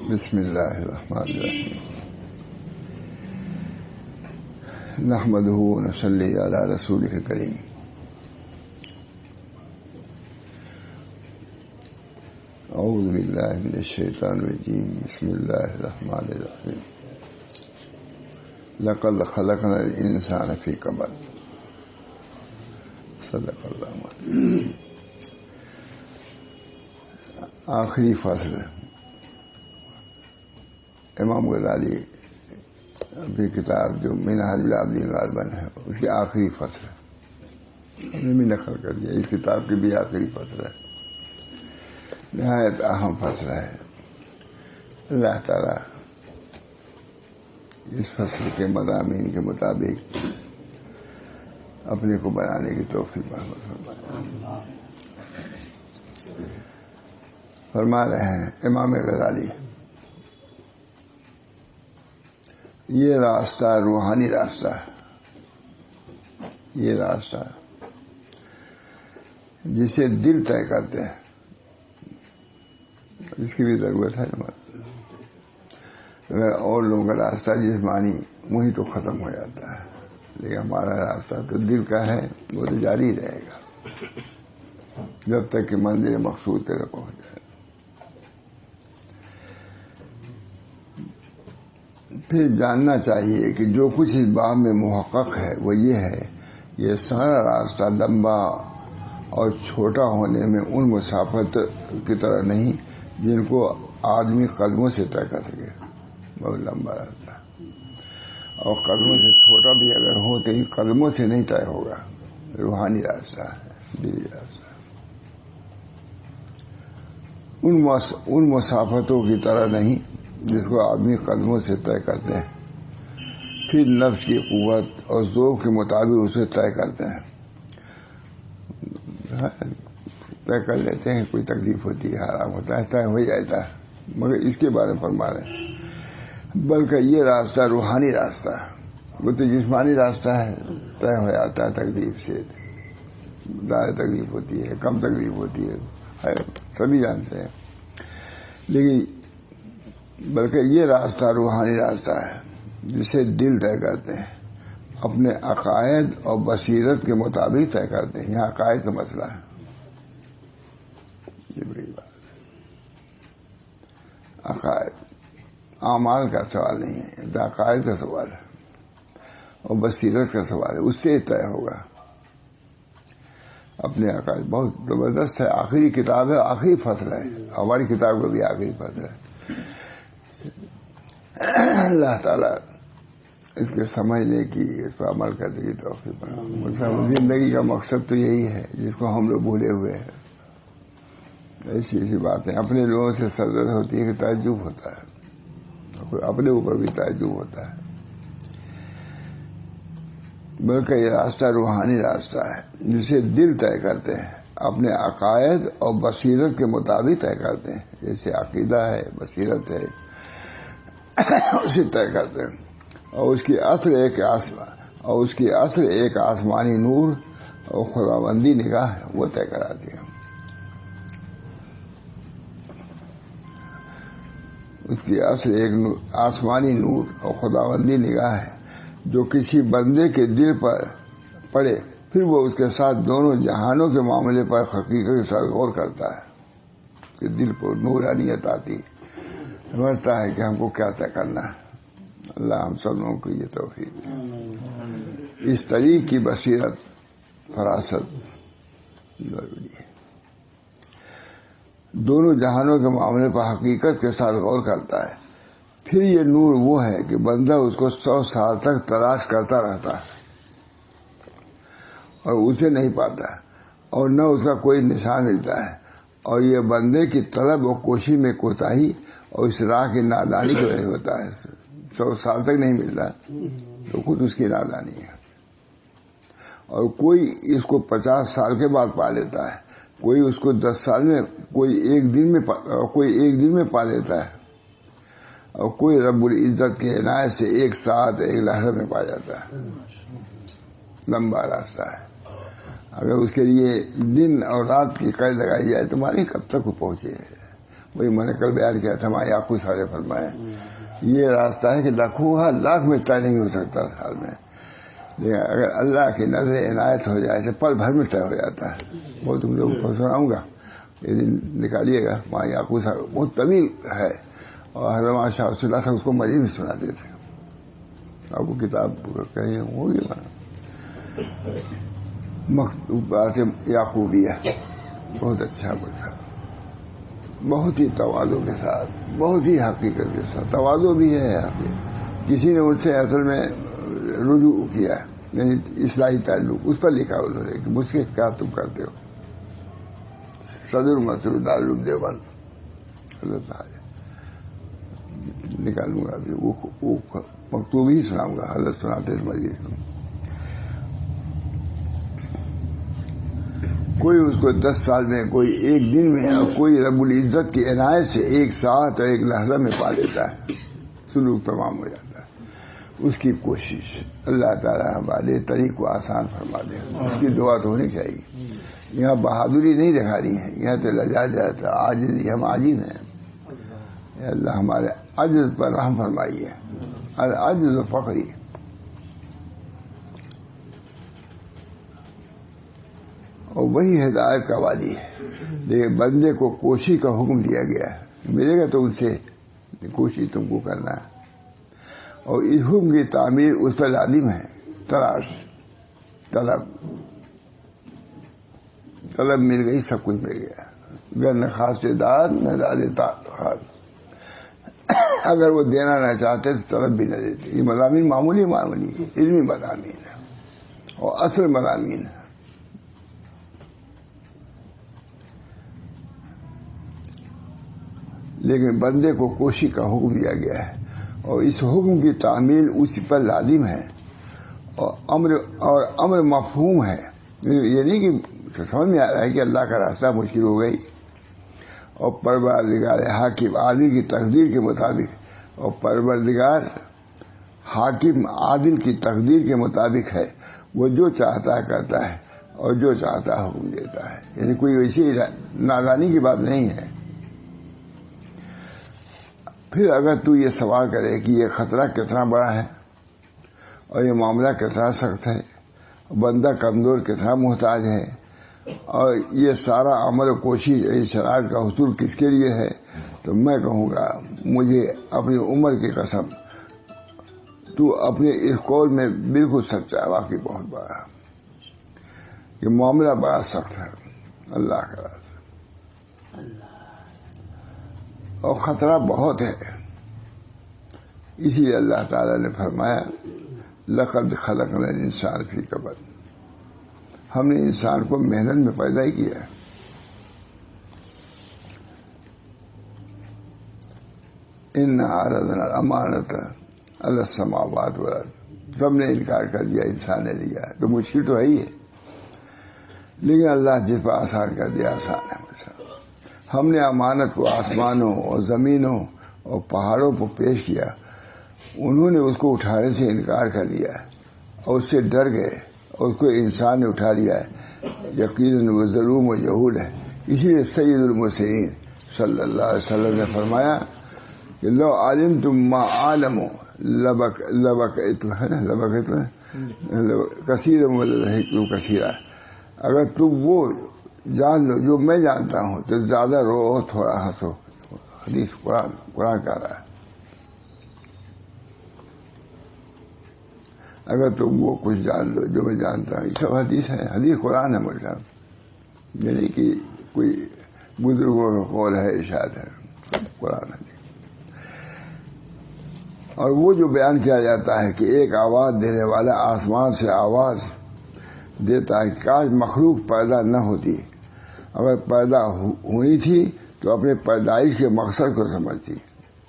بسم اللہ الرحمن الرحیم نحمدہ ونصلی علی رسولہ الکریم اعوذ باللہ من الشیطان الرجیم بسم اللہ الرحمن الرحیم لقد خلقنا الانسان فی کبد صدق اللہ آخری فصل امام غزالی اپنی کتاب جو منہاج العابدین غالباً ہے اس کی آخری فصل ہے، ہم نے بھی نقل کر دیا، اس کتاب کی بھی آخری فصل ہے، نہایت اہم فصل ہے۔ اللہ تعالیٰ اس فصل کے مضامین کے مطابق اپنے کو بنانے کی توفیق فرمائے۔ فرما رہے ہیں امام غزالی، یہ راستہ روحانی راستہ ہے، یہ راستہ جسے دل طے کرتے ہیں، اس کی بھی ضرورت ہے ہمارے، اگر اور لوگوں کا راستہ جسمانی وہی تو ختم ہو جاتا ہے، لیکن ہمارا راستہ تو دل کا ہے، وہ تو جاری رہے گا جب تک کہ منزل مقصود تک پہنچ جائے۔ پھر جاننا چاہیے کہ جو کچھ اس باب میں محقق ہے وہ یہ ہے، یہ سارا راستہ لمبا اور چھوٹا ہونے میں ان مسافت کی طرح نہیں جن کو آدمی قدموں سے طے کر سکے، بہت لمبا راستہ، اور قدموں سے چھوٹا بھی اگر ہو تو ان قدموں سے نہیں طے ہوگا، روحانی راستہ ہے، دلی راستہ، ان مسافتوں کی طرح نہیں جس کو آدمی قدموں سے طے کرتے ہیں، پھر نفس کی قوت اور ذوق کے مطابق اسے طے کرتے ہیں، طے کر لیتے ہیں، کوئی تکلیف ہوتی ہے، آرام ہوتا ہے، طے ہو جاتا ہے، مگر اس کے بارے میں فرما رہے ہیں بلکہ یہ راستہ روحانی راستہ ہے، وہ تو جسمانی راستہ ہے، طے ہو جاتا ہے تکلیف سے، زیادہ تکلیف ہوتی ہے، کم تکلیف ہوتی ہے، سبھی جانتے ہیں، لیکن بلکہ یہ راستہ روحانی راستہ ہے جسے دل طے کرتے ہیں، اپنے عقائد اور بصیرت کے مطابق طے کرتے ہیں۔ یہاں عقائد کا مسئلہ ہے، یہ بڑی بات ہے، عقائد اعمال کا سوال نہیں ہے، یہ عقائد کا سوال ہے اور بصیرت کا سوال ہے، اس سے طے ہوگا اپنے عقائد۔ بہت زبردست ہے، آخری کتاب ہے، آخری فصل ہے، ہماری کتاب کا بھی آخری فصل ہے۔ اللہ تعالیٰ اس کے سمجھنے کی، اس پر عمل کرنے کی توفیق بنائے۔ زندگی کا مقصد تو یہی ہے جس کو ہم لوگ بھولے ہوئے ہیں، ایسی باتیں اپنے لوگوں سے سرزد ہوتی ہے کہ تعجب ہوتا ہے، اپنے اوپر بھی تعجب ہوتا ہے، بلکہ یہ راستہ روحانی راستہ ہے جسے دل طے کرتے ہیں، اپنے عقائد اور بصیرت کے مطابق طے کرتے ہیں، جیسے عقیدہ ہے، بصیرت ہے، اسے طے کرتے ہیں، اور اس کی اصل ایک آسمانی نور اور خداوندی نگاہ ہے، وہ طے کراتی ہے۔ اس کی اصل ایک آسمانی نور اور خداوندی نگاہ ہے جو کسی بندے کے دل پر پڑے، پھر وہ اس کے ساتھ دونوں جہانوں کے معاملے پر حقیقت کے ساتھ غور کرتا ہے کہ دل پر نورانیت آتی، سمجھتا ہے کہ ہم کو کیا طے کرنا ہے۔ اللہ ہم سب لوگوں کو یہ توفیق دے۔ اس طریق کی بصیرت، فراست ضروری ہے، دونوں جہانوں کے معاملے پر حقیقت کے ساتھ غور کرتا ہے، پھر یہ نور وہ ہے کہ بندہ اس کو 100 سال تک تلاش کرتا رہتا ہے اور اسے نہیں پاتا، اور نہ اس کا کوئی نشان ملتا ہے، اور یہ بندے کی طلب و کوشش میں کوتاہی اور اس راہ کی نادانی کی وجہ ہوتا ہے۔ 100 سال تک نہیں ملتا تو خود اس کی نادانی ہے، اور کوئی اس کو 50 سال کے بعد پا لیتا ہے، کوئی اس کو 10 سال میں، کوئی ایک دن میں پا لیتا ہے، اور کوئی رب العزت کی عنایت سے ایک ساتھ ایک لحظے میں پا جاتا ہے۔ لمبا راستہ ہے، اگر اس کے لیے دن اور رات کی قید لگائی جائے تو مانے کب تک وہ پہنچے، وہی میں نے کل بیان کیا تھا، ماں یعقوب سارے فرمایا یہ راستہ ہے کہ لاکھ میں طے نہیں ہو سکتا سال میں، لیکن اگر اللہ کی نظر عنایت ہو جائے تو پل بھر میں طے ہو جاتا ہے. وہ تم لوگوں کو سناؤں گا، یہ دن نکالیے گا. ماں یعقوب صاحب بہت طویل ہے، اور حضرت شاہ رسول اللہ صاحب اس کو مزید بھی سناتے تھے. آپ کو کتاب کہیں ہوگی مکتوبات یعقوبیہ، بہت اچھا بتا، بہت ہی تواضع کے ساتھ، بہت ہی حقیقت کے ساتھ. تواضع بھی ہے کسی نے ان سے اصل میں رجوع کیا، یعنی اصلاحی تعلق اس پر لکھا انہوں نے کہ مجھ سے کیا تم کرتے ہو. صدر مسعود دارالعلوم دیوبند حضرت نکالوں گا ابھی، وہ مکتوب ہی سناؤں گا. حضرت سناتے مجلس میں کوئی اس کو 10 سال میں، کوئی ایک دن میں، اور کوئی رب العزت کی عنایت سے ایک ساتھ اور ایک لحظہ میں پا لیتا ہے، سلوک تمام ہو جاتا ہے. اس کی کوشش اللہ تعالیٰ ہمارے طریق کو آسان فرما دے، اس کی دعا تو ہونی چاہیے. یہاں بہادری نہیں دکھانی ہے، یہاں تو لجاج جاتا عاجزی، ہم عاجز ہیں. اللہ ہمارے عجز پر رحم فرمائیے. العجز و فقری، اور وہی ہدایت کا وادی ہے. لیکن بندے کو کوشش کا حکم دیا گیا ہے، ملے گا تو ان سے کوشش تم کو کرنا ہے. اور اس حکم کی تعمیر اس پر لازم ہے. تلاش، طلب مل گئی، سب کچھ مل گیا. گر نہ خاص داد نہ داد خاص، اگر وہ دینا نہ چاہتے تو طلب بھی نہ دیتے. یہ مضامین معمولی علمی مضامین ہے اور اصل مضامین ہے. لیکن بندے کو کوشش کا حکم دیا گیا ہے، اور اس حکم کی تعمیل اسی پر لازم ہے. اور امر مفہوم ہے، یہ نہیں کہ سمجھ میں آ رہا ہے کہ اللہ کا راستہ مشکل ہو گئی، اور پروردگار حاکم عادل کی تقدیر کے مطابق، اور پروردگار حاکم عادل کی تقدیر کے مطابق ہے. وہ جو چاہتا ہے کرتا ہے، اور جو چاہتا ہے حکم دیتا ہے. یعنی کوئی ویسی نادانی کی بات نہیں ہے. پھر اگر تو یہ سوال کرے کہ یہ خطرہ کتنا بڑا ہے، اور یہ معاملہ کتنا سخت ہے، بندہ کمزور کتنا محتاج ہے، اور یہ سارا عمل و کوشش اس شرائط کا حصول کس کے لیے ہے، تو میں کہوں گا مجھے اپنی عمر کی قسم، تو اپنے اس قول میں بالکل سچا ہے. واقعی بہت بڑا یہ معاملہ بڑا سخت ہے اللہ کا، اور خطرہ بہت ہے. اسی لیے اللہ تعالی نے فرمایا لقد خلقنا الانسان فی کبد، ہم نے انسان کو محنت میں پیدا ہی کیا ہے. ان عرضنا الامانۃ علی السماوات والارض، سب نے انکار کر دیا، انسان نے لیا تو مشکل تو ہے ہی ہے، لیکن اللہ جس پر آسان کر دیا آسان ہے. ہم نے امانت کو آسمانوں اور زمینوں اور پہاڑوں کو پیش کیا، انہوں نے اس کو اٹھانے سے انکار کر لیا اور اس سے ڈر گئے، اور اس کو انسان نے اٹھا لیا ہے. یقیناً وہ ظلم و جہول ہے. اسی لیے سید المرسلین صلی اللہ علیہ وسلم نے فرمایا کہ لو علمتم ما عالم لبقیت کثیر ولذہبتم کثیرا، اگر تم وہ جان لو جو میں جانتا ہوں تو زیادہ رو تھوڑا ہنسو. حدیث قرآن کہہ رہا ہے. اگر تم وہ کچھ جان لو جو میں جانتا ہوں، یہ سب حدیث ہے، حدیث قرآن ہے میرے صاحب، یعنی کہ کوئی بزرگوں کا قول ہے، ارشاد ہے، قرآن ہے. اور وہ جو بیان کیا جاتا ہے کہ ایک آواز دینے والا آسمان سے آواز دیتا ہے، کاش مخلوق پیدا نہ ہوتی، اگر پیدا ہونی تھی تو اپنے پیدائش کے مقصد کو سمجھتی،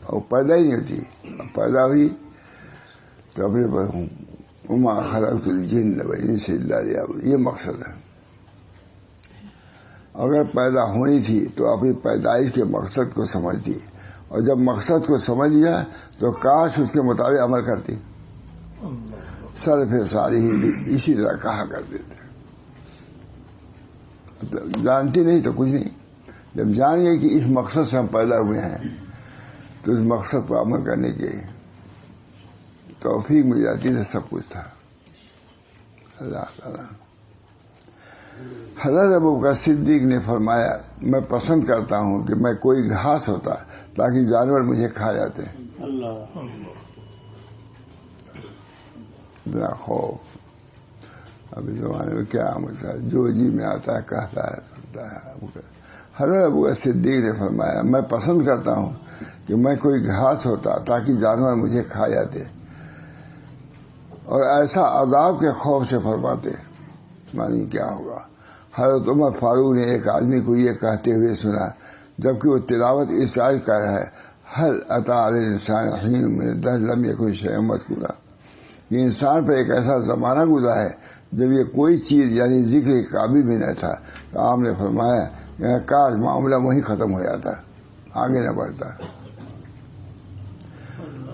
اور پیدا ہی نہیں ہوتی. پیدا ہوئی تو اپنے وما خلقت الجن والانس الا ليعبدون، یہ مقصد ہے. اگر پیدا ہونی تھی تو اپنی پیدائش کے مقصد کو سمجھتی، اور جب مقصد کو سمجھ لیا تو کاش اس کے مطابق عمل کرتی. سلف صالحین بھی اسی طرح کہا کرتے تھے. جانتی نہیں تو کچھ نہیں، جب جان گئے کہ اس مقصد سے ہم پیدا ہوئے ہیں تو اس مقصد پر عمل کرنے کی توفیق مل جاتی تو سب کچھ تھا. اللہ تعالیٰ. حضرت ابوبکر صدیق نے فرمایا میں پسند کرتا ہوں کہ میں کوئی گھاس ہوتا تاکہ جانور مجھے کھا جاتے. ذرا خوف ابھی زمانے میں کیا مسئلہ جو جی میں آتا ہے کہتا ہے. حضرت ابوبکر صدیق نے فرمایا میں پسند کرتا ہوں کہ میں کوئی گھاس ہوتا تاکہ جانور مجھے کھا جاتے، اور ایسا عذاب کے خوف سے فرماتے. مانی کیا ہوگا. حضرت عمر فاروق نے ایک آدمی کو یہ کہتے ہوئے سنا جبکہ وہ تلاوت اس آیت کر رہا ہے ہر عطا علی انسان حین من الدہر لم یکن شیئا مذکورا. یہ انسان پر ایک ایسا زمانہ گزرا ہے جب یہ کوئی چیز یعنی ذکر کے قابل بھی نہ تھا. تو آپ نے فرمایا کاش معاملہ وہیں ختم ہو جاتا، آگے نہ بڑھتا.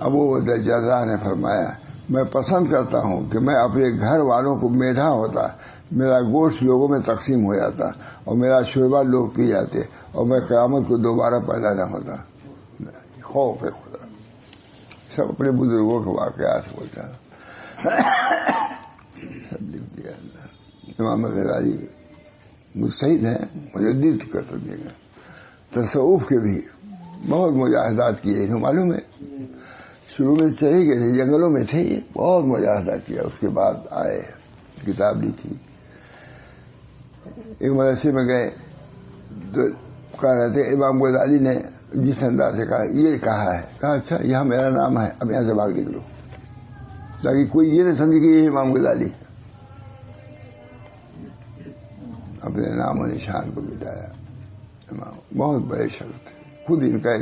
ابو جرح نے فرمایا میں پسند کرتا ہوں کہ میں اپنے گھر والوں کو میٹھا ہوتا، میرا گوشت لوگوں میں تقسیم ہو جاتا اور میرا شوربہ لوگ پی جاتے اور میں قیامت کو دوبارہ پیدا نہ ہوتا. خوف ہے خدا. سب اپنے بزرگوں کے واقعات بولتا. سب لکھ دیا. امام غزالی مجتہد ہیں، مجدد کر سکے گا. تصوف کے بھی بہت مجاہدات کیے ہیں، معلوم ہے. شروع میں چلے گئے تھے، جنگلوں میں تھے، بہت مجاہدہ کیا. اس کے بعد آئے، کتاب لکھی. ایک مدرسے میں گئے تو کہہ رہے تھے امام غزالی نے جس انداز سے کہا یہ کہا ہے. کہا اچھا یہاں میرا نام ہے، اب یہاں سے بھاگ نکلو تاکہ کوئی یہ نہ سمجھے کہ یہ امام غزالی. اپنے نام و نشان کو مٹایا. امام بہت بڑے شخص تھے، خود ان کا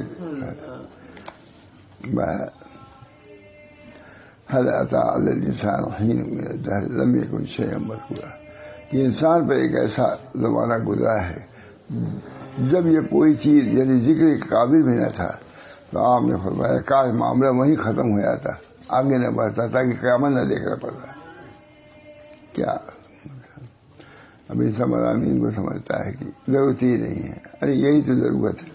هل أتى على الإنسان حين من الدهر لم يكن شيئا مذكورا. کہ انسان پر ایک ایسا زمانہ گزرا ہے جب یہ کوئی چیز یعنی ذکر کے قابل بھی نہ تھا. تو آپ نے فرمایا کاش معاملہ وہیں ختم ہو جاتا، آگے نہ بڑھتا تاکہ قیامت نہ دیکھنا پڑتا. کیا ابھی سب مضامین کو سمجھتا ہے کہ ضرورت ہی نہیں ہے. ارے یہی تو ضرورت ہے،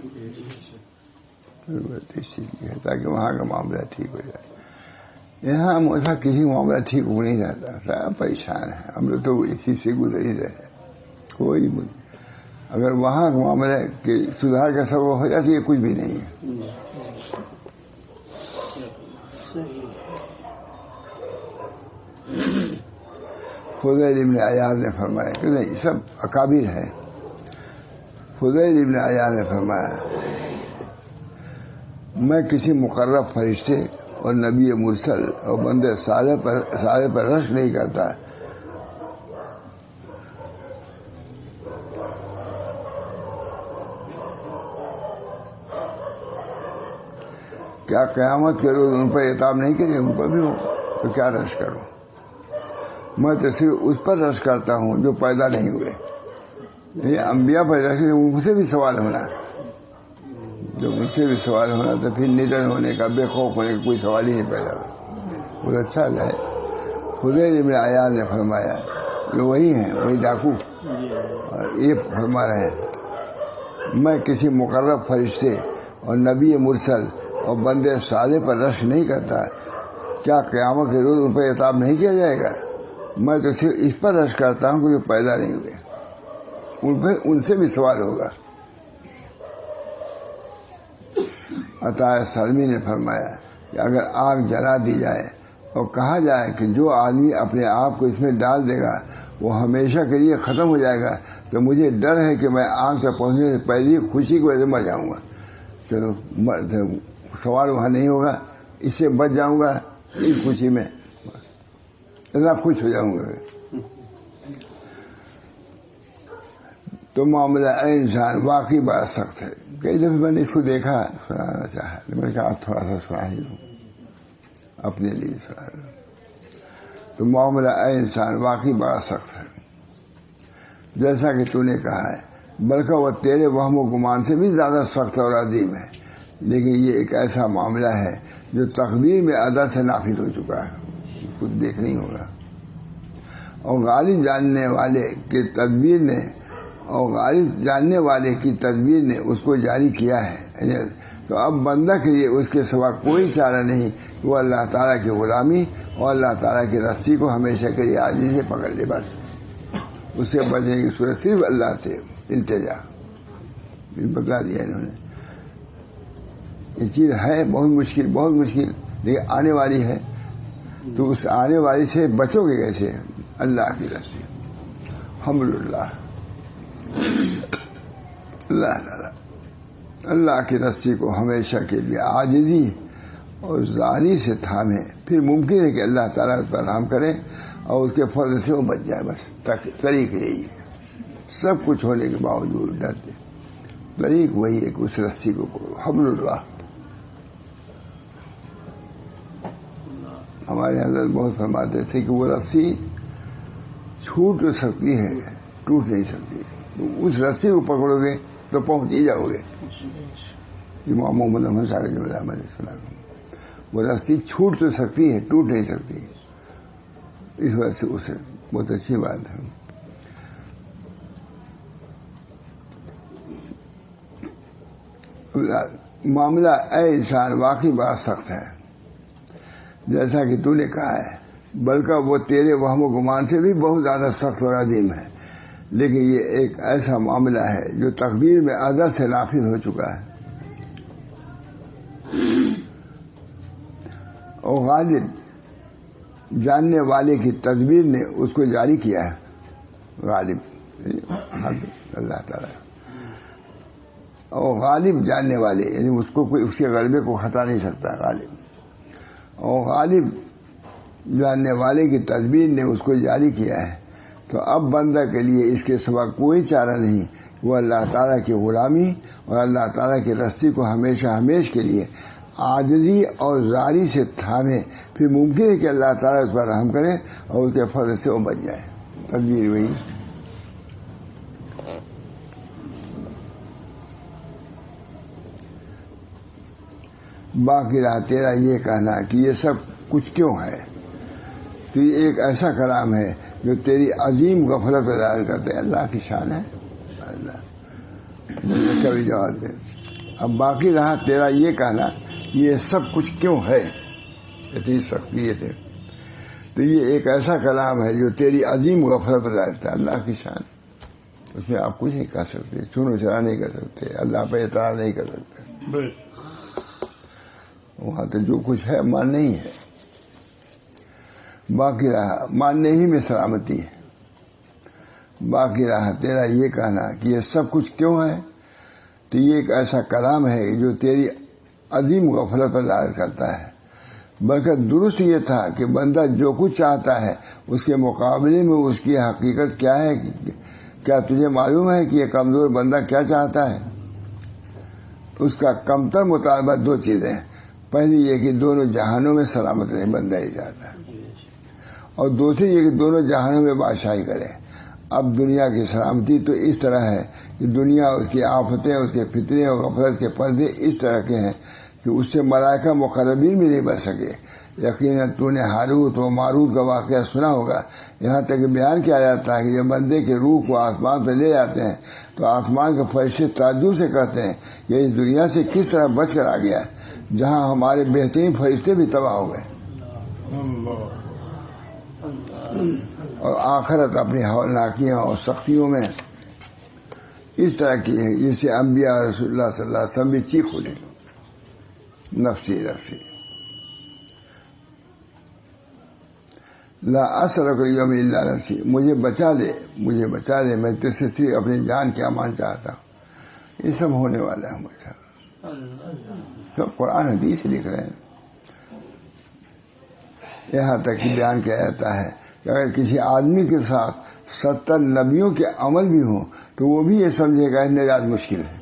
ضرورت اس چیز کی ہے تاکہ وہاں کا معاملہ ٹھیک ہو جائے. یہاں ایسا کسی معاملہ ٹھیک ہو نہیں جاتا، سب پریشان ہے. ہم لوگ تو اسی سے گزر ہی رہے. کوئی اگر وہاں کا معاملہ کہ سدھار کا سبب ہو جاتی ہے کچھ بھی نہیں ہے. فضیل ابن عیاض نے فرمایا کہ نہیں سب اکابر ہے. فضیل ابن عیاض نے فرمایا میں کسی مقرب فرشتے اور نبی مرسل اور بندے صالح پر رشک نہیں کرتا. کیا قیامت کے روز ان پر عتاب نہیں کرے؟ ان پر بھی ہو تو کیا رشک کروں؟ میں تو صرف اس پر رشک کرتا ہوں جو پیدا نہیں ہوئے. یہ انبیاء پر رشک ان سے بھی سوال ہونا، جو مجھ سے بھی سوال ہونا تو پھر نڈر ہونے کا، بے خوف ہونے کا کوئی سوال ہی نہیں پیدا ہوا. بہت اچھا ہے. فضیل ابن عیاض نے فرمایا یہ وہی ہیں، وہی ڈاکو. اور یہ فرما رہے ہیں میں کسی مقرب فرشتے اور نبی مرسل اور بندے صالح پر رشک نہیں کرتا. کیا قیامت کے روز ان پر عتاب نہیں کیا جائے گا؟ میں تو صرف اس پر رشک کرتا ہوں کہ جو پیدا نہیں ہوئے، ان سے بھی سوال ہوگا. عطا سلمی نے فرمایا کہ اگر آگ جلا دی جائے اور کہا جائے کہ جو آدمی اپنے آپ کو اس میں ڈال دے گا وہ ہمیشہ کے لیے ختم ہو جائے گا، تو مجھے ڈر ہے کہ میں آگ تک پہنچنے سے پہلے ہی خوشی کی وجہ سے مر جاؤں گا. چلو سوال وہاں نہیں ہوگا، اس سے بچ جاؤں گا. اس خوشی میں اتنا خوش ہو جاؤں گا. تو معاملہ انسان واقعی بڑا سخت ہے. کئی دفعہ میں نے اس کو دیکھا، سنانا چاہا، میں نے کہا آپ تھوڑا سا سنا ہی لوں، اپنے لیے سنا لوں. تو معاملہ انسان واقعی بڑا سخت ہے جیسا کہ تو نے کہا ہے، بلکہ وہ تیرے وہم و گمان سے بھی زیادہ سخت اور عظیم ہے. لیکن یہ ایک ایسا معاملہ ہے جو تقدیر میں عدد سے نافذ ہو چکا ہے، کچھ دیکھ نہیں ہوگا. اور غالب جاننے والے کی تدبیر نے اور غالب جاننے والے کی تدبیر نے اس کو جاری کیا ہے. تو اب بندہ کے لیے اس کے سوا کوئی چارہ نہیں کہ وہ اللہ تعالیٰ کی غلامی اور اللہ تعالیٰ کی رسی کو ہمیشہ کے لیے عاجزی سے پکڑ لے. بس اس سے بچنے کی صورت صرف اللہ سے التجا بتا دیا انہوں نے. یہ چیز ہے بہت مشکل لیکن آنے والی ہے. تو اس آنے والی سے بچو گے کیسے؟ اللہ کی رسی. الحمدللہ اللہ تعالیٰ اللہ کی رسی کو ہمیشہ کے لیے عاجزی اور زاری سے تھامے. پھر ممکن ہے کہ اللہ تعالیٰ اس پر رحم کرے اور اس کے فضل سے وہ بچ جائے. بس طریق یہی ہے. سب کچھ ہونے کے باوجود ڈرتے. طریق وہی ہے کہ اس رسی کو الحمدللہ. ہمارے حضرت بہت فرماتے تھے کہ وہ رسی چھوٹ تو سکتی ہے, ٹوٹ نہیں سکتی. اس رسی کو پکڑو گے تو پہنچ ہی جاؤ گے. امام محمد صاحب علیہ السلام, وہ رسی چھوٹ تو سکتی ہے, ٹوٹ نہیں سکتی. اس وجہ سے اسے بہت اچھی بات ہے. معاملہ اے انسان واقعی بڑا سخت ہے جیسا کہ تو نے کہا ہے, بلکہ وہ تیرے وہم و گمان سے بھی بہت زیادہ سخت اور عظیم ہے. لیکن یہ ایک ایسا معاملہ ہے جو تقدیر میں ازل سے نافذ ہو چکا ہے. اور غالب جاننے والے کی تدبیر نے اس کو جاری کیا ہے. غالب اللہ تعالیٰ, اور غالب جاننے والے یعنی اس کو کوئی اس کے غلبے کو ہٹا نہیں سکتا. غالب اور غالب جاننے والے کی تدبیر نے اس کو جاری کیا ہے. تو اب بندہ کے لیے اس کے سوا کوئی چارہ نہیں. وہ اللہ تعالیٰ کی غلامی اور اللہ تعالیٰ کی رسی کو ہمیشہ کے لیے عاجزی اور زاری سے تھامے. پھر ممکن ہے کہ اللہ تعالیٰ اس پر رحم کرے اور اس کے فضل سے وہ بچ جائے. تدبیر وہی. باقی رہا تیرا یہ کہنا کہ یہ سب کچھ کیوں ہے. تو یہ ایک ایسا کلام ہے جو تیری عظیم غفلت ظاہر کرتے ہیں. اللہ کی شان ہے. اللہ کبھی جواب دے. اب باقی رہا تیرا یہ کہنا یہ سب کچھ کیوں ہے, اتنی سختیت ہے. تو یہ ایک ایسا کلام ہے جو تیری عظیم غفلت ظاہر کرتا ہے. اللہ کی شان, اس میں آپ کچھ نہیں کر سکتے, چنو چرا نہیں کر سکتے, اللہ پہ اعتراض نہیں کر سکتے. وہاں تو جو کچھ ہے ماننا ہی ہے. باقی رہا ماننے ہی میں سلامتی ہے. باقی رہا تیرا یہ کہنا کہ یہ سب کچھ کیوں ہے. تو یہ ایک ایسا کلام ہے جو تیری عظیم غفلت پر ظاہر کرتا ہے. بلکہ درست یہ تھا کہ بندہ جو کچھ چاہتا ہے اس کے مقابلے میں اس کی حقیقت کیا ہے. کیا تجھے معلوم ہے کہ یہ کمزور بندہ کیا چاہتا ہے؟ اس کا کمتر مطالبہ دو چیزیں ہیں. پہلی یہ کہ دونوں جہانوں میں سلامت رہے, بندہ ہی چاہتا ہے. اور دوسری یہ کہ دونوں جہانوں میں بادشاہی کرے. اب دنیا کی سلامتی تو اس طرح ہے کہ دنیا اس کی آفتیں, اس کے فتنے اور غفلت کے پردے اس طرح کے ہیں کہ اس سے ملائکہ مقربین بھی نہیں بچ سکے. یقیناً تو نے ہاروت و ماروت کا واقعہ سنا ہوگا. یہاں تک بیان کیا جاتا ہے کہ جب بندے کے روح کو آسمان پہ لے جاتے ہیں تو آسمان کے فرشتے تعجب سے کہتے ہیں کہ اس دنیا سے کس طرح بچ کر آ گیا جہاں ہمارے بہترین فرشتے بھی تباہ ہو گئے. اور آخرت اپنی ہولناکیوں اور سختیوں میں اس طرح کی ہے جس سے انبیاء رسول اللہ صلی اللہ علیہ وسلم بھی چیخ اٹھے, نفسی نفسی لا اسرک اليوم الا نفسی, مجھے بچا لے, میں تجھ سے صرف اپنی جان کی امان چاہتا ہوں. یہ سب ہونے والا ہے مجھے. سب قرآن حدیث لکھ رہے ہیں. یہاں تک کہ بیان کیا جاتا ہے کہ اگر کسی آدمی کے ساتھ 70 نبیوں کے عمل بھی ہوں تو وہ بھی یہ سمجھے گا نجات مشکل ہے.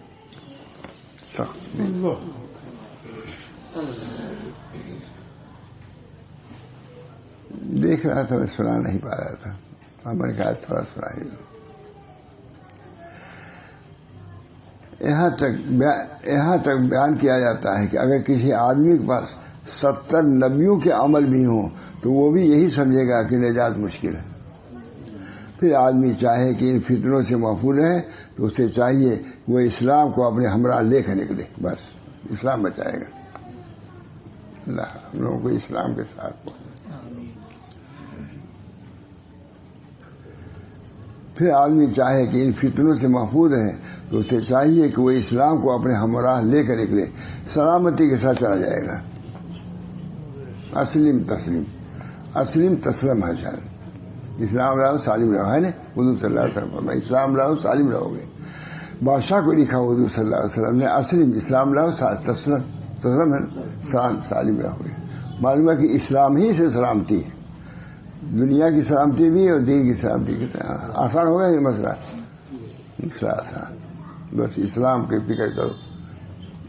دیکھ رہا تھا, میں سنا نہیں پا رہا تھا. میں نے کہا تھوڑا سنا ہی دو. یہاں تک بیان کیا جاتا ہے کہ اگر کسی آدمی کے پاس 70 نبیوں کے عمل بھی ہوں تو وہ بھی یہی سمجھے گا کہ نجات مشکل ہے. پھر آدمی چاہے کہ ان فتنوں سے محفوظ رہے تو اسے چاہیے وہ اسلام کو اپنے ہمراہ لے کر نکلے، بس اسلام بچائے گا اللہ ہم لوگوں کو اسلام کے ساتھ۔ پھر آدمی چاہے کہ ان فتنوں سے محفوظ رہے تو اسے چاہیے کہ وہ اسلام کو اپنے ہمراہ لے کر نکلے، سلامتی کے ساتھ چلا جائے گا۔ اسلم تسلیم، اسلم تسلم ہے شاید، اسلام رہو سالم رہو ہے نا، حضور صلی اللہ علیہ وسلم فرمایا اسلام رہو سالم رہو گے۔ بادشاہ کو لکھا حضور صلی اللہ علیہ وسلم نے اسلم، اسلام رہو تسلم، تسلم ہے سالم رہو گے۔ معلوم ہے کہ اسلام ہی سے سلامتی ہے، دنیا کی سلامتی بھی اور دین کی سلامتی کی۔ آسان ہوگا یہ مسئلہ، آسان، بس اسلام کی فکر کرو،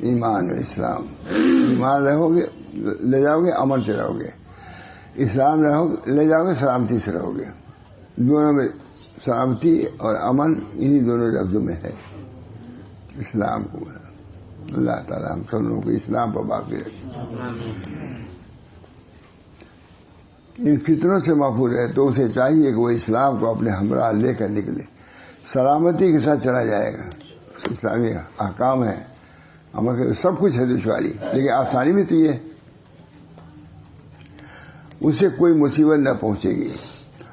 ایمان اسلام، ایمان رہو گے لے جاؤ گے امن سے رہو گے، اسلام رہو لے جاؤ گے سلامتی سے رہو گے۔ دونوں میں سلامتی اور امن انہی دونوں لفظوں میں ہے۔ اسلام کو اللہ تعالیٰ ہم سب لوگوں کو اسلام پر باقی رکھے۔ ان فتنوں سے محفوظ ہے تو اسے چاہیے کہ وہ اسلام کو اپنے ہمراہ لے کر نکلے، سلامتی کے ساتھ چلا جائے گا۔ اسلامی احکام ہے، ہمارے سب کچھ ہے دشواری، لیکن آسانی بھی تو یہ ہے، اسے کوئی مصیبت نہ پہنچے گی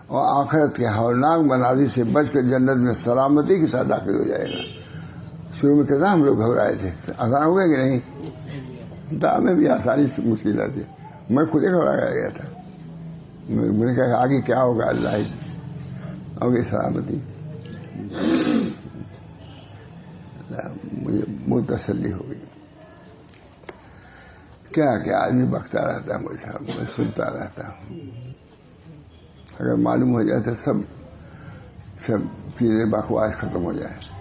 اور آخرت کے ہولناک مناظر سے بچ کر جنت میں سلامتی کے ساتھ داخل ہو جائے گا۔ شروع میں کہتا ہم لوگ گھبرائے تھے، آسان ہو گیا کہ نہیں؟ ہمیں بھی آسانی سے مشکلات ہے، میں خود ہی گھبرا گیا تھا، میں نے کہا آگے کیا ہوگا، اللہ ہی ہوگی سلامتی۔ مجھے بہت تسلی ہو گئی۔ کیا آدمی بکتا رہتا ہے مجھے، میں سنتا رہتا ہوں، اگر معلوم ہو جائے تو سب چیزیں بکواس ختم ہو جائے۔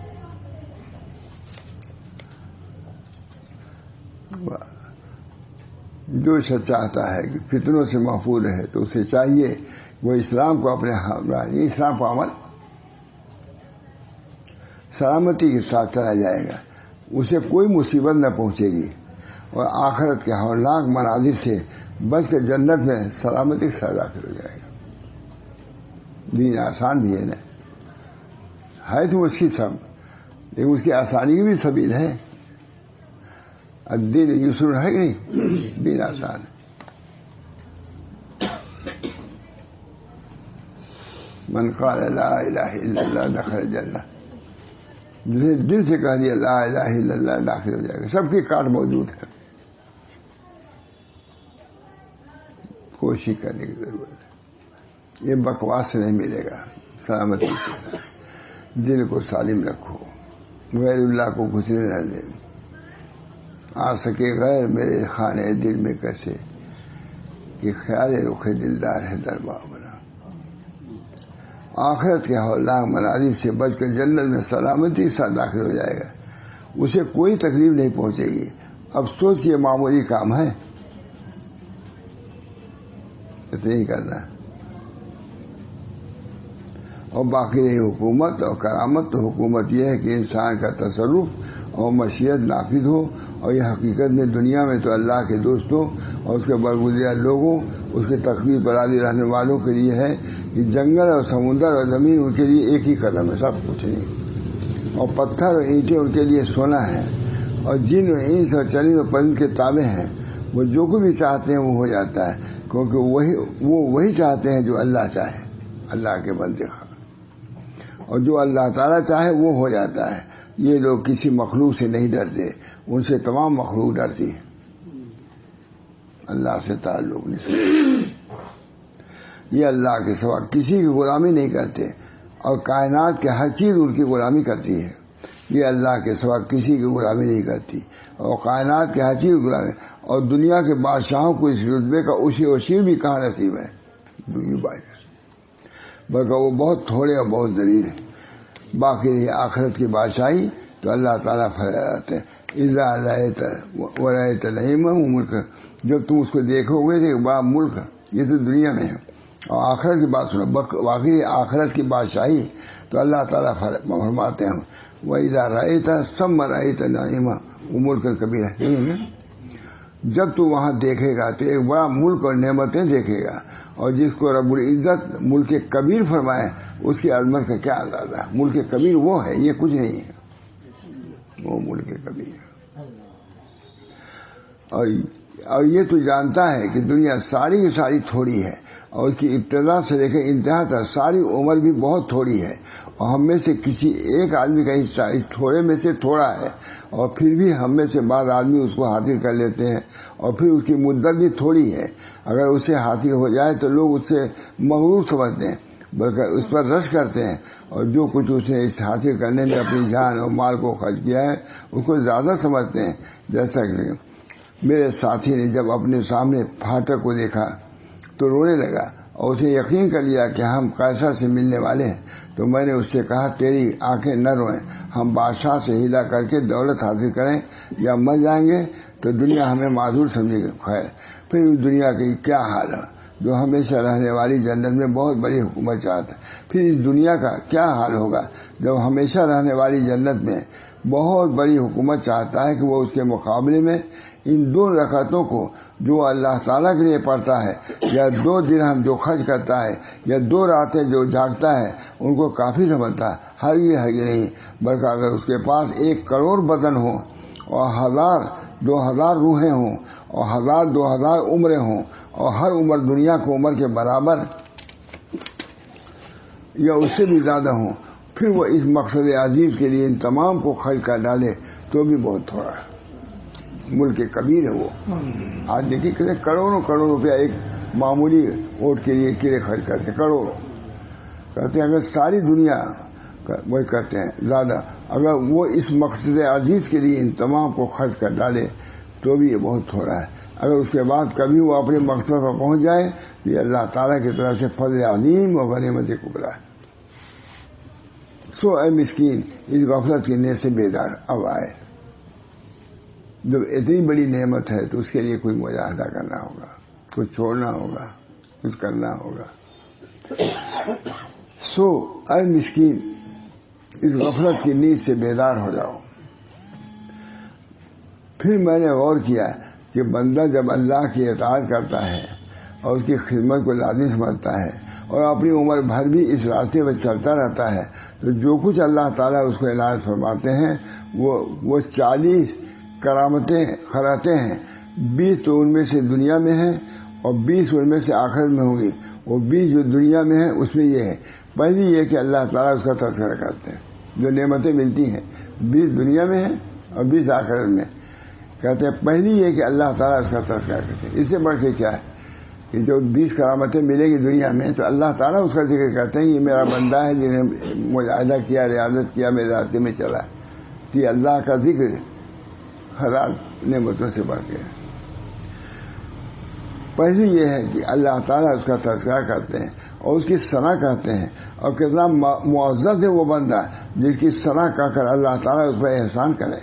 جو شخص چاہتا ہے کہ فتنوں سے محفوظ رہے تو اسے چاہیے وہ اسلام کو اپنے اسلام کو عمل سلامتی کے ساتھ چلا جائے گا، اسے کوئی مصیبت نہ پہنچے گی اور آخرت کے ہولناک مناظر سے بچ کر جنت میں سلامتی کے ساتھ داخل ہو جائے گا۔ دین آسان بھی ہے نا، ہے تو مشکل سب، لیکن اس کی آسانی کی بھی سبیل ہے۔ الدین یسر ہے کہ نہیں؟ دین آسان ہے۔ من قال لا الہ الا اللہ دخل الجنہ، جسے دل سے کہہ دیا لا الہ الا اللہ داخل ہو جائے گا۔ سب کی کارڈ موجود ہے، کوشش کرنے کی ضرورت ہے، یہ بکواس سے نہیں ملے گا۔ سلامتی سے دل کو سالم رکھو، غیر اللہ کو گھسنے نہ دیں، آ سکے غیر میرے خانے دل میں کیسے کہ خیال رخ دلدار ہے دربار بنا۔ آخرت کے ہولناک مناظر سے بچ کر جنت میں سلامتی کے ساتھ داخل ہو جائے گا، اسے کوئی تکلیف نہیں پہنچے گی۔ افسوس یہ معمولی کام ہے، اتنا ہی کرنا ہے، اور باقی رہی حکومت اور کرامت، تو حکومت یہ ہے کہ انسان کا تصرف اور مشیت نافذ ہو، اور یہ حقیقت میں دنیا میں تو اللہ کے دوستوں اور اس کے برگزیدہ لوگوں، اس کے تقدیر پر راضی رہنے والوں کے لیے ہے کہ جنگل اور سمندر اور زمین ان کے لیے ایک ہی قدم ہے، سب کچھ نہیں، اور پتھر اور اینٹیں ان کے لیے سونا ہے، اور جن اور انس اور چرند اور پرند کے تابع ہیں، وہ جو کچھ بھی چاہتے ہیں وہ ہو جاتا ہے، کیونکہ وہی چاہتے ہیں جو اللہ چاہے، اللہ کے بندے، اور جو اللہ تعالیٰ چاہے وہ ہو جاتا ہے۔ یہ لوگ کسی مخلوق سے نہیں ڈرتے، ان سے تمام مخلوق ڈرتی ہے، اللہ سے تعلق نہیں، یہ اللہ کے سوا کسی کی غلامی نہیں کرتے، اور کائنات کے ہر چیز ان کی غلامی کرتی ہے، یہ اللہ کے سوا کسی کی غلامی نہیں کرتی، اور کائنات کے ہر چیز غلامی، اور دنیا کے بادشاہوں کو اس رتبے کا اشیر بھی کہاں نصیب ہے، بلکہ وہ بہت تھوڑے اور بہت ذلیل ہیں۔ باقی رہی آخرت کی بادشاہی تو اللہ تعالیٰ فرماتے ہیں اذا رأیت ورأیت نعیما ملک، جب تم اس کو دیکھو گے تو بڑا ملک، یہ تو دنیا میں ہے، اور آخرت کی بات سنو، باقی آخرت کی بادشاہی تو اللہ تعالیٰ فرماتے ہیں وَإِذَا رَأَيْتَ ثَمَّ رَأَيْتَ نَعِيمًا وَمُلْكًا كَبِيرًا، جب تو وہاں دیکھے گا تو ایک بڑا ملک اور نعمتیں دیکھے گا، اور جس کو رب العزت ملک کبیر فرمائے اس کی عظمت کا کیا اندازہ ہے. ملک کبیر وہ ہے, یہ کچھ نہیں ہے, وہ ملک کبیر. اور یہ تو جانتا ہے کہ دنیا ساری کی ساری تھوڑی ہے, اور اس کی ابتدا سے لے کر انتہا تک ساری عمر بھی بہت تھوڑی ہے, اور ہم میں سے کسی ایک آدمی کا حصہ اس تھوڑے میں سے تھوڑا ہے, اور پھر بھی ہم میں سے بعض آدمی اس کو حاصل کر لیتے ہیں, اور پھر اس کی مدت بھی تھوڑی ہے. اگر اسے حاصل ہو جائے تو لوگ اس سے مغرور سمجھتے ہیں, بلکہ اس پر رش کرتے ہیں, اور جو کچھ اس نے اس حاصل کرنے میں اپنی جان اور مال کو خرچ کیا ہے اس کو زیادہ سمجھتے ہیں. جیسا کہ میرے ساتھی نے جب اپنے سامنے پھاٹک کو دیکھا تو رونے لگا, اور اسے یقین کر لیا کہ ہم قیصر سے ملنے والے ہیں. تو میں نے اس سے کہا تیری آنکھیں نہ روئیں, ہم بادشاہ سے ہلا کر کے دولت حاصل کریں یا مر جائیں گے تو دنیا ہمیں معذور سمجھے گی. خیر, پھر اس دنیا کی کیا حال ہے جو ہمیشہ رہنے والی جنت میں بہت بڑی حکومت چاہتا ہے. پھر اس دنیا کا کیا حال ہوگا جب ہمیشہ رہنے والی جنت میں بہت بڑی حکومت چاہتا ہے کہ وہ اس کے مقابلے میں ان 2 رکعتوں کو جو اللہ تعالیٰ کے لیے پڑھتا ہے, یا 2 درہم جو خرچ کرتا ہے, یا 2 راتیں جو جاگتا ہے, ان کو کافی سمجھتا ہے. ہرگز نہیں, بلکہ اگر اس کے پاس 1 کروڑ بدن ہوں اور 1000 2000 روحیں ہوں اور 1000 2000 عمریں ہوں, اور ہر عمر دنیا کو عمر کے برابر یا اس سے بھی زیادہ ہوں, پھر وہ اس مقصد عزیز کے لیے ان تمام کو خرچ کر ڈالے تو بھی بہت تھوڑا ہے. ملک کبیر ہے وہ. آج دیکھیے کتنے کروڑوں روپیہ ایک معمولی ووٹ کے لیے کیڑے خرچ کرتے ہیں, کروڑوں. کہتے ہیں اگر ساری دنیا وہی کرتے ہیں زیادہ, اگر وہ اس مقصد عزیز کے لیے ان تمام کو خرچ کر ڈالے تو بھی یہ بہت تھوڑا ہے. اگر اس کے بعد کبھی وہ اپنے مقصد پر پہنچ جائے تو یہ اللہ تعالیٰ کی طرف سے فضل عظیم اور غنیمت کبریٰ ہے. سو اے مسکین, اس غفلت کی نیند سے بیدار اب آئے. جب اتنی بڑی نعمت ہے تو اس کے لیے کوئی مجاہدہ کرنا ہوگا, کچھ چھوڑنا ہوگا, کچھ کرنا ہوگا. سو اے مسکین, اس غفلت کی نیند سے بیدار ہو جاؤ. پھر میں نے غور کیا کہ بندہ جب اللہ کی اطاعت کرتا ہے اور اس کی خدمت کو لازمی سمجھتا ہے اور اپنی عمر بھر بھی اس راستے پر چلتا رہتا ہے تو جو کچھ اللہ تعالیٰ اس کو عنایت فرماتے ہیں وہ 40 کرامتیں کراتے ہیں. 20 تو ان میں سے دنیا میں ہیں اور 20 ان میں سے آخرت میں ہوں گی. وہ 20 جو دنیا میں ہیں اس میں یہ ہے, پہلی یہ کہ اللہ تعالیٰ اس کا تذکرہ کرتے ہیں. جو نعمتیں ملتی ہیں 20 دنیا میں ہیں اور 20 آخرت میں. کہتے ہیں پہلی یہ کہ اللہ تعالیٰ اس کا تذکرہ کرتے ہیں. اس سے بڑھ کے کیا ہے کہ جو 20 کرامتیں ملے گی دنیا میں تو اللہ تعالیٰ اس کا ذکر کرتے ہیں. یہ میرا بندہ ہے جنہیں مجاہدہ کیا, ریاضت کیا, میرے راستے میں چلا. کہ اللہ کا ذکر 1000 نعمتوں سے بڑھ کے. پہلی یہ ہے کہ اللہ تعالیٰ اس کا تذکرہ کرتے ہیں اور اس کی ثنا کرتے ہیں, اور کتنا معزز ہے وہ بندہ جس کی ثنا کر کر اللہ تعالیٰ اس پر احسان کرے.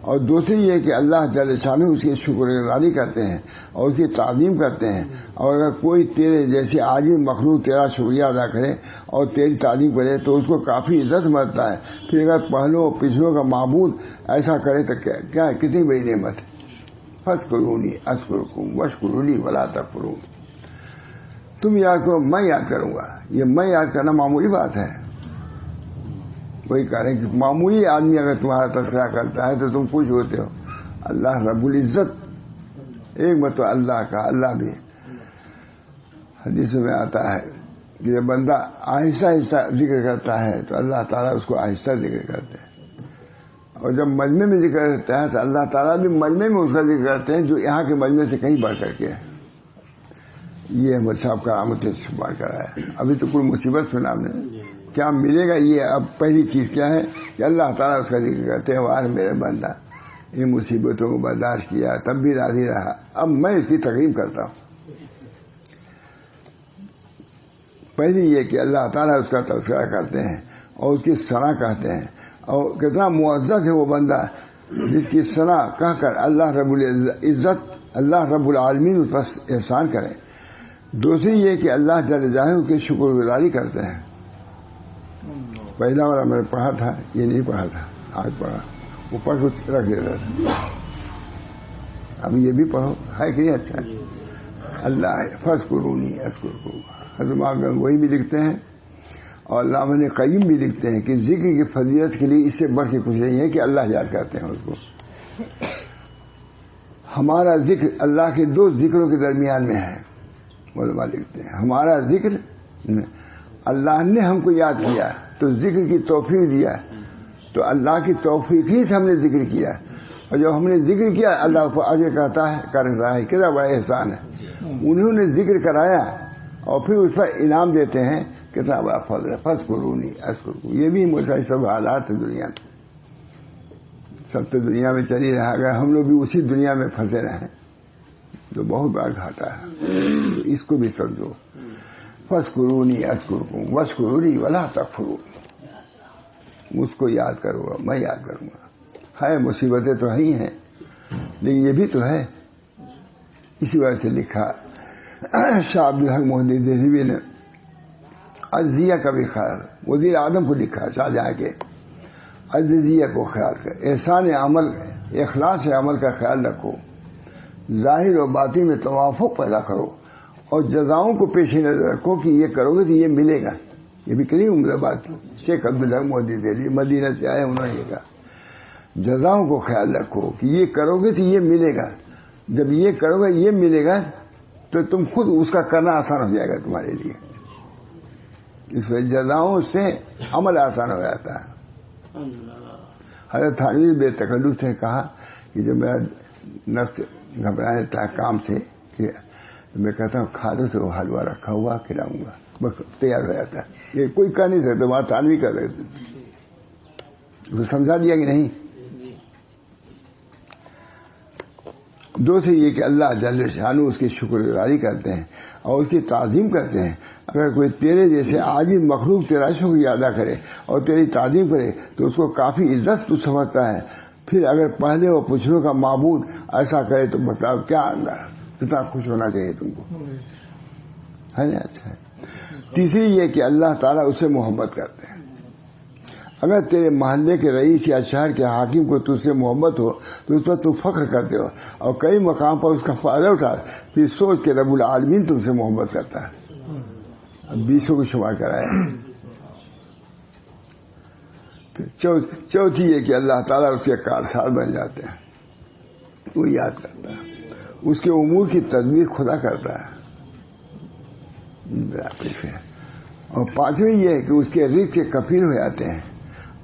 اور دوسری یہ کہ اللہ جل شانہ اس کی شکر گزاری کرتے ہیں اور اس کی تعظیم کرتے ہیں. اور اگر کوئی تیرے جیسے عاجز مخلوق تیرا شکریہ ادا کرے اور تیری تعظیم کرے تو اس کو کافی عزت ملتا ہے. پھر اگر پہلوں پچھلوں کا معبود ایسا کرے تو کیا کتنی بڑی نعمت ہے. فاذکرونی اذکرکم واشکرونی ولا تکفرون. تم یاد کرو میں یاد کروں گا. یہ میں یاد کرنا معمولی بات ہے. وہی کہہ رہے ہیں کہ معمولی آدمی اگر تمہارا تذکرہ کرتا ہے تو تم خوش ہوتے ہو. اللہ رب العزت ایک مطلب اللہ کا, اللہ بھی حدیث میں آتا ہے کہ جب بندہ آہستہ آہستہ ذکر کرتا ہے تو اللہ تعالیٰ اس کو آہستہ ذکر کرتے ہیں, اور جب مجمع میں ذکر کرتا ہے تو اللہ تعالیٰ بھی مجمع میں اس کا ذکر کرتے ہیں جو یہاں کے مجمع سے کہیں بڑھ کر کے. یہ احمد صاحب کا آمد شمار کرا ہے. ابھی تو کوئی مصیبت سنا آپ نے, کیا ملے گا. یہ اب پہلی چیز کیا ہے کہ اللہ تعالیٰ اس کا ذکر کرتے ہیں, واہ میرے بندہ ان مصیبتوں کو برداشت کیا تب بھی راضی رہا, اب میں اس کی تقریب کرتا ہوں. پہلی یہ کہ اللہ تعالیٰ اس کا تذکرہ کرتے ہیں اور اس کی ثنا کہتے ہیں, اور کتنا معزز ہے وہ بندہ جس کی ثنا کہہ کر اللہ رب العزت اللہ رب العالمین اس پر احسان کرے. دوسری یہ کہ اللہ جل جلالہ کی شکر گزاری کرتے ہیں. پہلا والا میں نے پڑھا تھا, یہ نہیں پڑھا تھا, آج پڑھا. وہ پڑھ کچھ رکھ دیتا تھا. اب یہ بھی پڑھو, ہے کہ نہیں اچھا ہے. اللہ ہے، فاذکرونی اذکرکم. حضرت وہی بھی لکھتے ہیں اور علامہ قیم بھی لکھتے ہیں کہ ذکر کی فضیلت کے لیے اس سے بڑھ کے کچھ نہیں ہے کہ اللہ یاد کرتے ہیں اس کو. ہمارا ذکر اللہ کے دو ذکروں کے درمیان میں ہے. علماء لکھتے ہیں ہمارا ذکر اللہ نے ہم کو یاد کیا تو ذکر کی توفیق دیا، تو اللہ کی توفیق ہی سے ہم نے ذکر کیا، اور جب ہم نے ذکر کیا اللہ کو آگے کہتا ہے کر رہا ہے، کتنا بڑا احسان ہے. انہوں نے ذکر کرایا اور پھر اس پر انعام دیتے ہیں، کتنا بڑا فضل ہے. فاذکرونی اذکرکم. یہ بھی مسائل سب حالات ہیں دنیا میں، سب تو دنیا میں چلی رہا. اگر ہم لوگ بھی اسی دنیا میں پھنسے رہیں تو بہت بڑا گھاٹا ہے. تو اس کو بھی سمجھو. فاذکرونی اذکرکم واشکرونی ولا تکفرون. مجھ کو یاد کرو گا میں یاد کروں گا. ہے مصیبتیں تو ہی ہیں لیکن یہ بھی تو ہے. اسی وجہ سے لکھا شاہ عبد الحق محمد دہلوی نے عزیہ کا بھی خیال، وزیر اعظم کو لکھا شاہ جہاں کے، عزیہ کو خیال کر، احسان عمل اخلاص عمل کا خیال رکھو، ظاہر و باطن میں توافق پیدا کرو، اور جزاؤں کو پیش نظر رکھو کہ یہ کرو گے تو یہ ملے گا. یہ بھی کہیں عمدہ بات شیخ عبد الحق محمد دہلوی مدینہ سے آئے، انہوں نے یہ کہا جزاؤں کو خیال رکھو کہ یہ کرو گے تو یہ ملے گا. جب یہ کرو گے یہ ملے گا تو تم خود اس کا کرنا آسان ہو جائے گا تمہارے لیے. اس میں جزاؤں سے عمل آسان ہو جاتا ہے. حضرت تھانوی بے تکلف سے کہا کہ جب میرا نفس گھبرانے تھا کام سے کہ میں کہتا ہوں کھا لو تو حلوہ رکھا ہوا کھلاؤں گا، بس تیار ہو جاتا ہے. یہ کوئی کہہ نہیں سکتا. وہاں تھانوی کر رہے تھے، سمجھا دیا کہ نہیں. دو سے یہ کہ اللہ جل شانہ اس کی شکر گزاری کرتے ہیں اور اس کی تعظیم کرتے ہیں. اگر کوئی تیرے جیسے عاجز مخلوق تیرا شکر ادا کرے اور تیری تعظیم کرے تو اس کو کافی عزت تو سمجھتا ہے. پھر اگر پہلے اور پچھلوں کا معبود ایسا کرے تو بتاؤ کیا اندر کتنا خوش ہونا چاہیے تم کو، ہے نا. اچھا. تیسری یہ کہ اللہ تعالیٰ اس سے محبت کرتے ہیں. اگر تیرے محلے کے رئیس یا شہر کے حاکم کو تجھ سے محبت ہو تو اس پر تو فخر کرتے ہو اور کئی مقام پر اس کا فائدہ اٹھا، پھر سوچ کے رب العالمین تم سے محبت کرتا ہے. اب 20 کو شمار کرایا. چوتھی یہ کہ اللہ تعالیٰ اس کے کارساز بن جاتے ہیں، وہ یاد کرتا ہے، اس کے امور کی تدبیر خدا کرتا ہے. اور پانچویں یہ ہے کہ اس کے رزق کے کفیل ہو جاتے ہیں.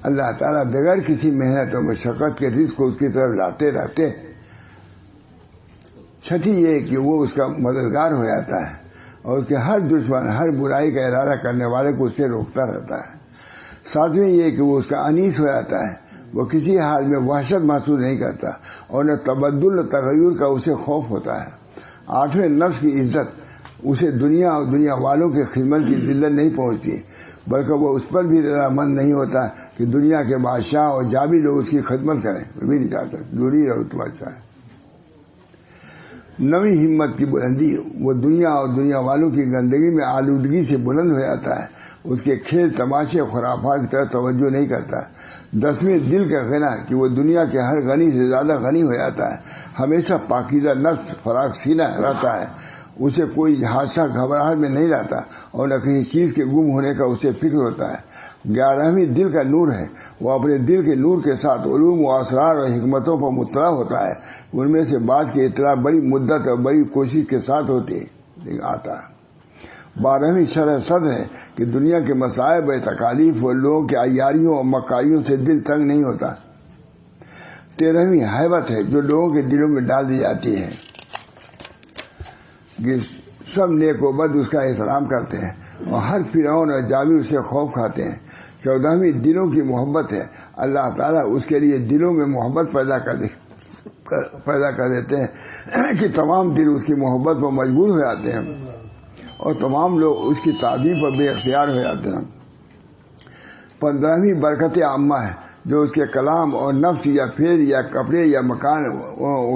اللہ تعالیٰ بغیر کسی محنت اور مشقت کے رزق کو اس کی طرف لاتے رہتے. چھٹی یہ ہے کہ وہ اس کا مددگار ہو جاتا ہے اور اس کے ہر دشمن ہر برائی کا ارادہ کرنے والے کو اس سے روکتا رہتا ہے. ساتویں یہ کہ وہ اس کا انیس ہو جاتا ہے، وہ کسی حال میں وحشت محسوس نہیں کرتا اور نہ تبدل نہ تغیر کا اسے خوف ہوتا ہے. آٹھویں نفس کی عزت، اسے دنیا اور دنیا والوں کی خدمت کی ذلت نہیں پہنچتی بلکہ وہ اس پر بھی رضامند نہیں ہوتا کہ دنیا کے بادشاہ اور جابی لوگ اس کی خدمت کریں، وہ بھی نہیں چاہتا، دوری رہو تو اچھا ہے. نویں ہمت کی بلندی، وہ دنیا اور دنیا والوں کی گندگی میں آلودگی سے بلند ہو جاتا ہے، اس کے کھیل تماشے اور خرافات کی طرف توجہ نہیں کرتا. دسویں دل کا غنا کہ وہ دنیا کے ہر غنی سے زیادہ غنی ہو جاتا ہے، ہمیشہ پاکیزہ نفس فراغ سینہ رہتا ہے، اسے کوئی حادثہ گھبراہٹ میں نہیں لاتا اور نہ کسی چیز کے گم ہونے کا اسے فکر ہوتا ہے. 11ویں دل کا نور ہے، وہ اپنے دل کے نور کے ساتھ علوم و اسرار اور حکمتوں پر مطلع ہوتا ہے. ان میں سے بعض کی اطلاع بڑی مدت اور بڑی کوشش کے ساتھ ہوتی ہے آتا ہے. 12ویں شرح صدر ہے کہ دنیا کے مصائب و تکالیف اور لوگوں کے عیاریوں اور مکاریوں سے دل تنگ نہیں ہوتا. 13ویں ہیبت ہے جو لوگوں کے دلوں میں ڈال دی جاتی ہے کہ سب نیک و بد اس کا احترام کرتے ہیں اور ہر فرعون اور جابر اسے خوف کھاتے ہیں. 14ویں دلوں کی محبت ہے، اللہ تعالیٰ اس کے لیے دلوں میں محبت پیدا کر دیتے ہیں کہ تمام دل اس کی محبت پر مجبور ہو جاتے ہیں اور تمام لوگ اس کی تعظیم پر بے اختیار ہو جاتے ہیں. 15ویں برکت عامہ ہے جو اس کے کلام اور نفس یا پھیر یا کپڑے یا مکان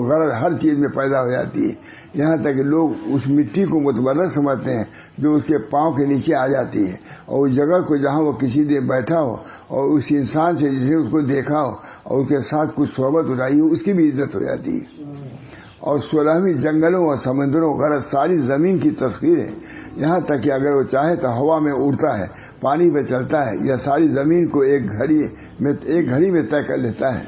غرض ہر چیز میں پیدا ہو جاتی ہے، یہاں تک کہ لوگ اس مٹی کو متبرک سمجھتے ہیں جو اس کے پاؤں کے نیچے آ جاتی ہے، اور اس جگہ کو جہاں وہ کسی دن بیٹھا ہو اور اس انسان سے جسے اس کو دیکھا ہو اور اس کے ساتھ کچھ صحبت اٹھائی ہو اس کی بھی عزت ہو جاتی ہے. اور 16ویں جنگلوں اور سمندروں غرض ساری زمین کی تسخیر ہے، یہاں تک کہ اگر وہ چاہے تو ہوا میں اڑتا ہے، پانی پہ چلتا ہے، یا ساری زمین کو ایک گھڑی میں طے کر لیتا ہے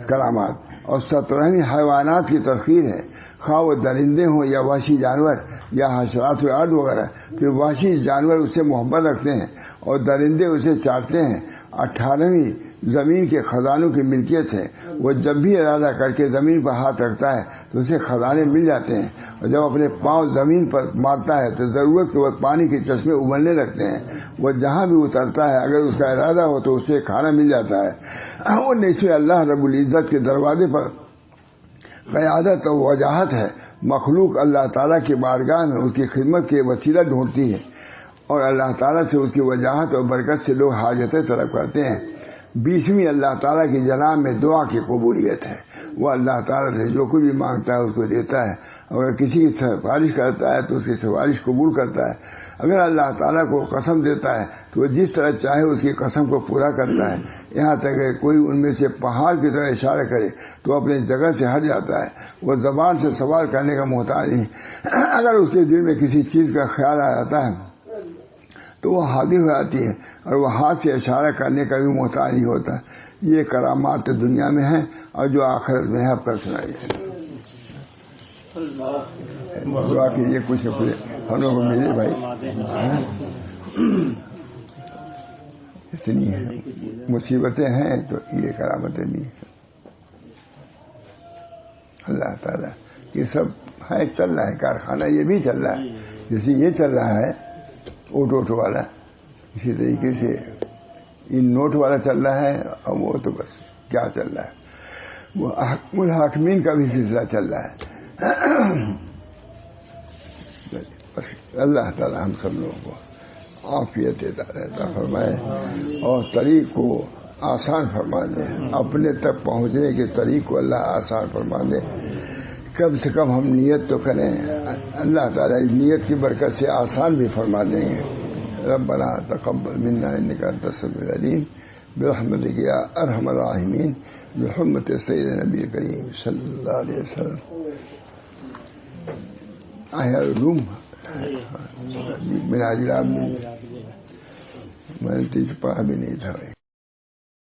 کرامات۔ اور 17ویں حیوانات کی تسخیر ہے، خواہ وہ درندے ہوں یا وحشی جانور یا حشرات و آرد وغیرہ۔ پھر وحشی جانور اس سے محبت رکھتے ہیں اور درندے اسے چاٹتے ہیں۔ 18ویں زمین کے خزانوں کی ملکیت ہے، وہ جب بھی ارادہ کر کے زمین پر ہاتھ رکھتا ہے تو اسے خزانے مل جاتے ہیں، اور جب اپنے پاؤں زمین پر مارتا ہے تو ضرورت کے وقت پانی کے چشمے ابلنے لگتے ہیں۔ وہ جہاں بھی اترتا ہے اگر اس کا ارادہ ہو تو اسے کھانا مل جاتا ہے۔ 19ویں اللہ رب العزت کے دروازے پر قیادت اور وجاہت ہے، مخلوق اللہ تعالیٰ کی بارگاہ میں اس کی خدمت کے وسیلہ ڈھونڈتی ہے، اور اللہ تعالیٰ سے اس کی وجاہت اور برکت سے لوگ حاجتیں طلب کرتے ہیں۔ 20ویں اللہ تعالیٰ کی جناب میں دعا کی قبولیت ہے، وہ اللہ تعالیٰ سے جو کچھ بھی مانگتا ہے اس کو دیتا ہے، اگر کسی کی سفارش کرتا ہے تو اس کی سفارش قبول کرتا ہے، اگر اللہ تعالیٰ کو قسم دیتا ہے تو وہ جس طرح چاہے اس کی قسم کو پورا کرتا ہے، یہاں تک کہ کوئی ان میں سے پہاڑ کی طرح اشارہ کرے تو اپنی جگہ سے ہٹ جاتا ہے، وہ زبان سے سوال کرنے کا محتاج نہیں، اگر اس کے دل میں کسی چیز کا خیال آ جاتا ہے تو وہ حاضر ہو جاتی ہے، اور وہ ہاتھ سے اشارہ کرنے کا بھی محتاج نہیں ہوتا۔ یہ کرامات تو دنیا میں ہیں اور جو آخرت میں ہے اب کر سنائیے۔ دعا کیجیے کچھ اپنے ہم لوگوں کو ملے بھائی، اتنی ہیں مصیبتیں ہیں تو یہ کرامتیں نہیں ہیں۔ اللہ تعالیٰ یہ سب ہے، چل رہا ہے کارخانہ، یہ بھی چل رہا ہے، جیسے یہ چل رہا ہے اوٹ والا، اسی طریقے سے ان نوٹ والا چل رہا ہے، اور وہ تو بس کیا چل رہا ہے، وہ حکم الحاکمین کا بھی سلسلہ چل رہا ہے۔ بس اللہ تعالی ہم سب لوگوں کو عافیت عطا فرمائے اور طریق کو آسان فرما دے، اپنے تک پہنچنے کے طریق کو اللہ آسان فرما دے۔ کم سے کم ہم نیت تو کریں، اللہ تعالیٰ اس نیت کی برکت سے آسان بھی فرما دیں گے۔ ربنا تقبل منا انک انت السمیع العلیم برحمتک یا ارحم الراحمین بحرمت سیدنا نبی کریم صلی اللہ علیہ وسلم۔ احیاء العلوم مناجر آپ میں نے تجھ پا بھی نہیں تھا۔